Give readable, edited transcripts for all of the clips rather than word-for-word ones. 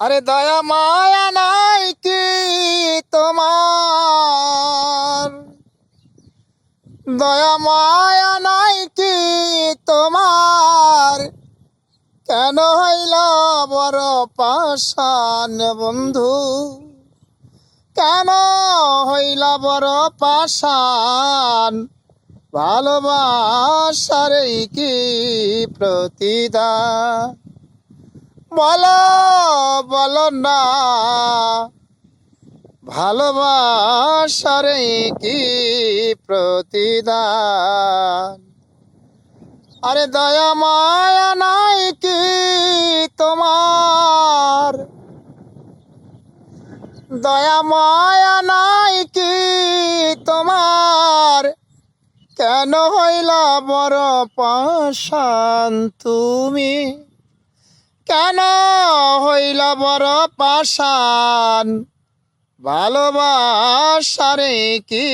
আরে দয়া মায়া নাই কি তোমার, দয়া মায়া নাই কি তোমার, কেন হইলা বড় পাষাণ বন্ধু, কেন হইলা বড় পাষাণ, ভালোবাসার কি প্রতিদান, বলো বলো না, ভালোবাসার কি প্রতিদান। আরে দয়া মায়া নাই কি তোমার, দয়া মায়া নাই কি তোমার, কেন হইলা বড় পাষাণ তুমি, কেন হইলা বড় পাষাণ, ভালোবাসার কি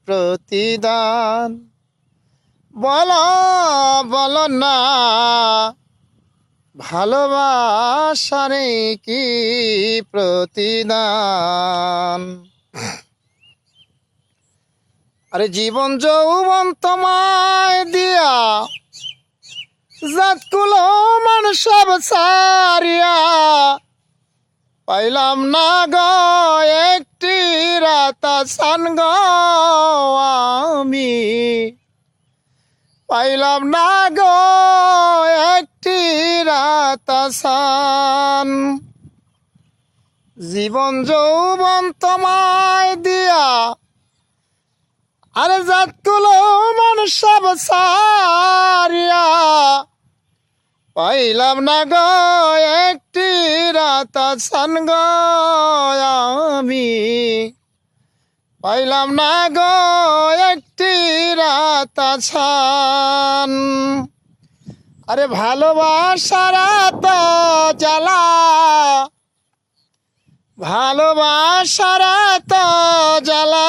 প্রতিদান, বলো বলো না, ভালোবাসার কি প্রতিদান। আরে জীবন যৌবন তোমায় দিয়া, জাতকুলো মানুষ সব সারিয়া, পাইলাম না গো একটি রাতা সান গো আমি, পাইলাম না গো একটি রাতা সান। জীবন যৌবন তোমায় দিয়া, আরে জাতকুলো মানুষ সব সারিয়া, পাইলাম না গো একটি রাতা সান গো আমি, পাইলাম না গো একটি রাতা সান। আরে ভালোবাসার তো জ্বালা, ভালোবাসার তো জ্বালা,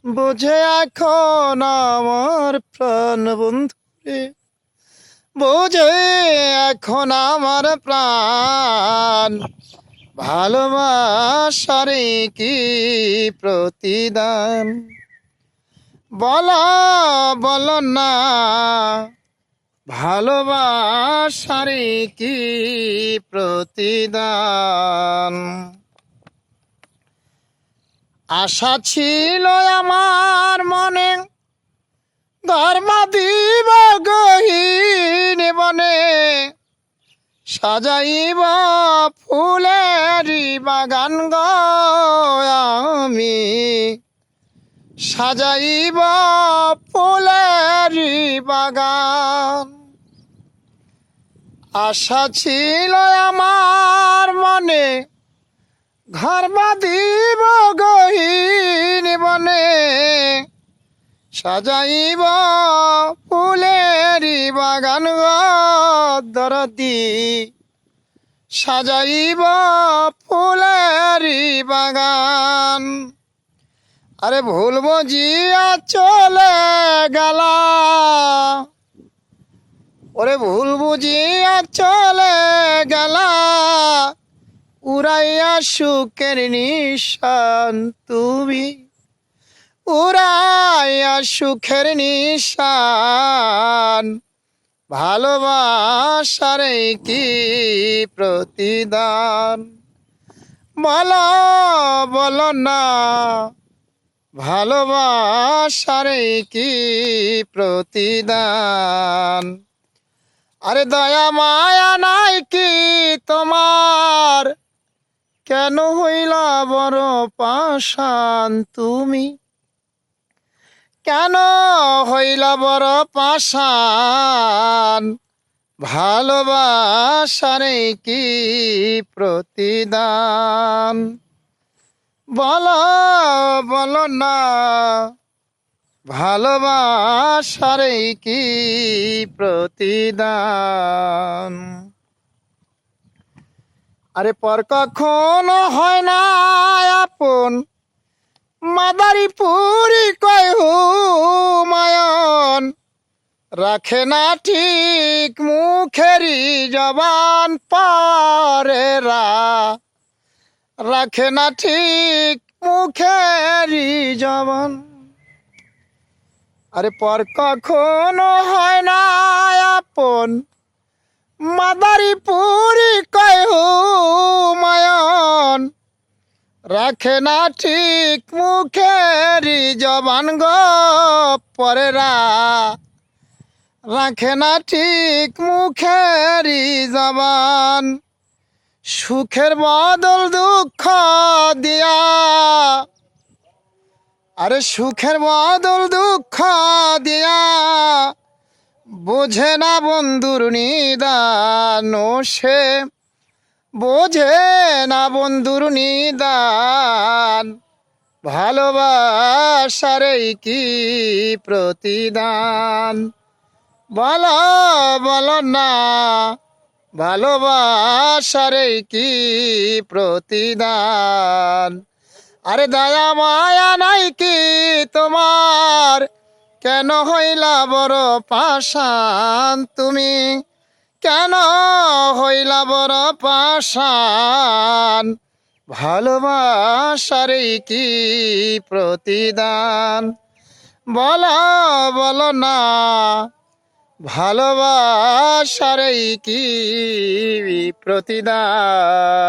বুঝে এখন আমার প্রাণ বন্ধু রে, বুঝে এখন আমার প্রাণ, ভালোবাসার কি প্রতিদান, বলো বলো না, ভালোবাসার কি প্রতিদান। আশা ছিল আমার মনে, ধর্মা দিব গহীন বনে, সাজাইব ফুলেরি বাগান গো আমি, সাজাইব ফুলেরি বাগান। আশা ছিল আমার মনে, ঘর বাঁধিব গহীন বনে, সাজাইব ফুলেরি বাগান গো দরদি, সাজাইব ফুলেরি বাগান। আরে ভুল বুঝিয়া চলে গেলা, ওরে ভুল বুঝিয়া চলে গেলা, উড়াইয়া সুখের নিশান তুমি, উড়াইয়া সুখের নিশান, ভালোবাসার কি প্রতিদান, বলো বলো না, ভালোবাসার কি প্রতিদান। আরে দয়া মায়া নাই কি তোমার, কেন হইলা বড় পাষাণ তুমি, কেন হইলা বড় পাষাণ, ভালোবাসার কি প্রতিদান, বলো বলো না, ভালোবাসার কি প্রতিদান। আরে পর কখনো হয় না আপন, মাদারি পুরি কয় হুমায়ন, রাখে না ঠিক মুখেরই জবান পরেরা, রাখে না ঠিক মুখেরই জবান। আরে পর কখনো হয় না আপন, মাদারি পুরি কয় মায়ন, রাখে না ঠিক মুখেরই জবান গো পরেরা, রাখে না ঠিক মুখেরই জবান। সুখের বদল দুঃখ দিয়া, আরে সুখের বদল দুঃখ দিয়া, বোঝে না বন্ধুর নিদান, ও সে বোঝে না বন্ধুর নিদান। ভালোবাসার এই কি প্রতিদান, বলো বলো না, ভালোবাসার এই কি প্রতিদান। আরে দয়া মায়া নাই কি তোমার, কেন হইলা বড় পাষাণ তুমি, কেন হইলা বড় পাষাণ। ভালোবাসার এই কি প্রতিদান, বলো বলো না, ভালোবাসার এই কি প্রতিদান।